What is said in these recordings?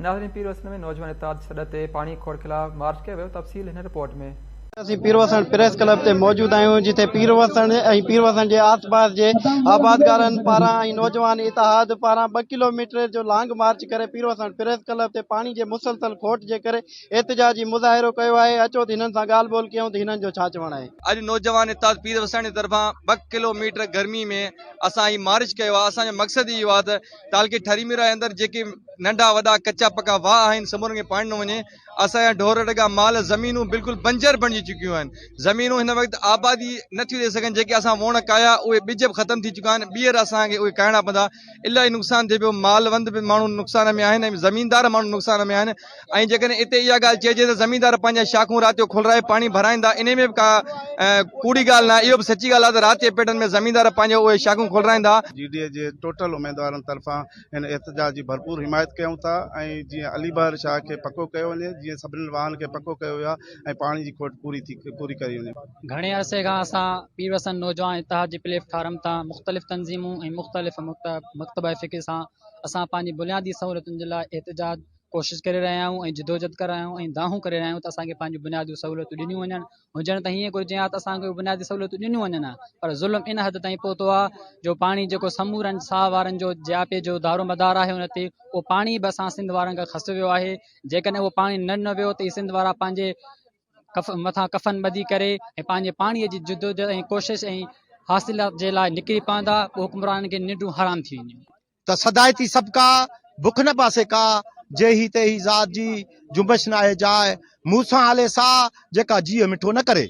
नाज़रीन, पीर वसन में नौजवान इत्तेहाद सॾ ते पाणी खोड़ खिलाफ़ मार्च कयो वियो। तफ़सील हिन रिपोर्ट में। असीं पीरवसण प्रेस क्लब ते मौजूद आहियूं, जिथे पीरवसण ऐं पीरवसण जे आस पास जे आबादगारनि पारां ऐं नौजवान इत्तेहाद पारां 2 किलोमीटर जो लॉन्ग मार्च करे पीरवसण प्रेस क्लब ते पाणी जे मुसलसल खोट जे करे एहतजाजी मुज़ाहिरो कयो आहे। अचो त हिननि सां ॻाल्हि ॿोल कयूं त हिननि जो छा चवणु आहे। अॼु नौजवान इत्तेहाद पीरवसण जी तरफ़ां 2 किलोमीटर गर्मी में असां ही मार्च कयो आहे। असांजो मक़सदु इहो आहे त तालकी ठरीमीरा जे अंदरि जेके नंढा वॾा कच्चा पक्का वाह आहिनि समुरनि खे पाणी न वञे। असांजा ढोर ढगा माल ज़मीनूं बिल्कुलु बंजर बणिजी चुकियूं आहिनि। ज़मीनूं हिन वक़्तु आबादी नथियूं ॾेई सघनि। जेके असां वण काया उहे ॿिज बि ख़तमु थी चुका आहिनि। ॿीहर असांखे उहे काइणा पवंदा। इलाही नुक़सानु थिए पियो। मालवंद बि माण्हू नुक़सान में आहिनि ऐं ज़मीनदार माण्हू नुक़सान में आहिनि। ऐं जेकॾहिं हिते इहा ॻाल्हि चइजे त ज़मीनदार पंहिंजा शाखूं राति जो खुलराए पाणी भराईंदा, इन में बि का कूड़ी ॻाल्हि न आहे। इहो बि सची ॻाल्हि आहे त राति जे पेटनि में ज़मीनदार पंहिंजो उहे शाखूं खुलराईंदा। जीडीए जे टोटल उम्मीदवारनि तरफ़ां हिन एहतजाज जी भरपूर हिमायत कयूं था ऐं जीअं अलीबहर शाह खे पको कयो वञे, जीअं सभिनी वाहन खे पको कयो वियो आहे ऐं पाणी जी खोट पूरी करी वञे। घणे अरसे खां असां पीरवसन नौजवान इत्तेहाद जी प्लेटफार्म तां मुख़्तलिफ़ तंज़ीमूं ऐं मुख़्तलिफ़ मकतब फ़िक्र सां असां पंहिंजी बुनियादी सहूलियतुनि जे लाइ एहतजाज कोशिशि करे रहिया आहियूं ऐं जिदोजहद करे रहिया आहियूं ऐं दाहूं करे रहिया आहियूं त असांखे पंहिंजी बुनियादी सहूलियतूं ॾिनियूं वञनि। हुजण त हीअं घुरिजे हा त असांखे बुनियादी सहूलियतूं ॾिनियूं वञनि, पर ज़ुल्म इन हद ताईं पहुतो आहे जो पाणी जेको समूरनि साह वारनि जो जियापे जो दारो मदार आहे उन ते उहो पाणी बि असां सिंध वारनि खां खसि वियो आहे। जेकॾहिं उहो पाणी न वियो त सिंध वारा पंहिंजे मथां कफ़न ॿधी करे ऐं पंहिंजे पाणीअ जी जिदोजहद ऐं कोशिशि ऐं हासिलात जे लाइ निकिरी पवंदा। पोइ हुक्मराननि खे निंडूं हराम थी वेंदियूं। त सदायती सबका बुख न पासे का जे ही ते ही ज़ात जी जुम्बश न आहे जाए मूसां हले सा जेका जीअ मिठो न करे।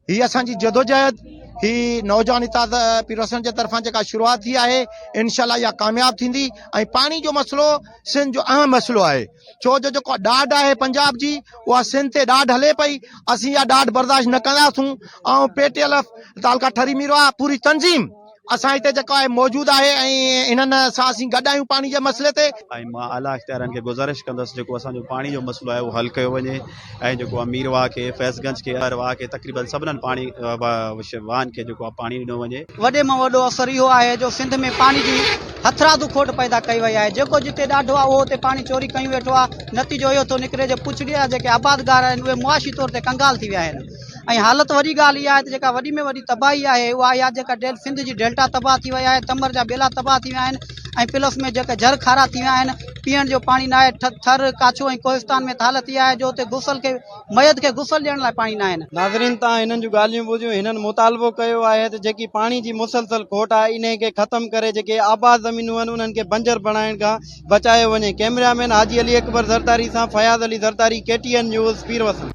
ही असांजी जदोजहद ही नौजवान इत्तेहाद पीरवसण जे तरफ़ां जेका शुरूआत थी आहे, इंशाअल्लाह इहा कामयाब थींदी। ऐं पाणी जो मसइलो सिंध जो अहम मसइलो आहे, छो जो जेको ॾाढ आहे पंजाब जी उहा सिंध ते ॾाढ हले पई। असीं इहा ॾाढ बर्दाश्त न कंदासूं ऐं पेटीएल तालका ठरीमीरो आहे पूरी तंज़ीम असां हिते जेको आहे मौजूदु आहे ऐं हिननि सां असीं गॾु आहियूं पाणी जे मसइले ते। ऐं मां आला इख़्तियारनि खे गुज़ारिश कंदुसि जेको असांजो पाणी जो मसइलो आहे उहो हल कयो वञे ऐं जेको अमीर वाह खे फैज़गंज खे हर वाह खे तक़रीबन सभिनीनि पाणी वाहन खे जेको आहे पाणी ॾिनो वञे। वॾे में वॾो असर इहो आहे जो सिंध में पाणी जी हथरादू खोट पैदा कई वई आहे। जेको जिते ॾाढो आहे उहो उते पाणी चोरी कयूं वेठो आहे। नतीजो इहो थो निकिरे जो पुछड़ी जा जेके आबादगार आहिनि उहे मुआशी तौर ते कंगाल थी विया आहिनि। ऐं हालत वॾी ॻाल्हि इहा आहे त जेका वॾी में वॾी तबाही आहे उहा इहा जेका सिंध जी डेल्टा तबाह थी वई आहे, तमर जा ॿेला तबाह थी विया आहिनि ऐं प्लस में जेके जर खारा थी विया आहिनि। पीअण जो पाणी न आहे। थर काछो ऐं कोहिस्तान में हालत इहा आहे जो उते गुसल खे मयत खे गुसल ॾियण लाइ पाणी न आहिनि। नाज़रीन, तव्हां हिननि जूं ॻाल्हियूं ॿुधियूं। हिननि मुतालबो कयो आहे त जेकी पाणी जी मुसलसल खोट आहे इन खे ख़तमु करे जेके आबाद ज़मीनूं आहिनि उन्हनि खे बंजर बणाइण खां बचायो वञे। कैमरामैन हाजी अली अकबर ज़रदारी सां फयाज़ अली ज़रदारी, KTN न्यूज़, पीरवसन।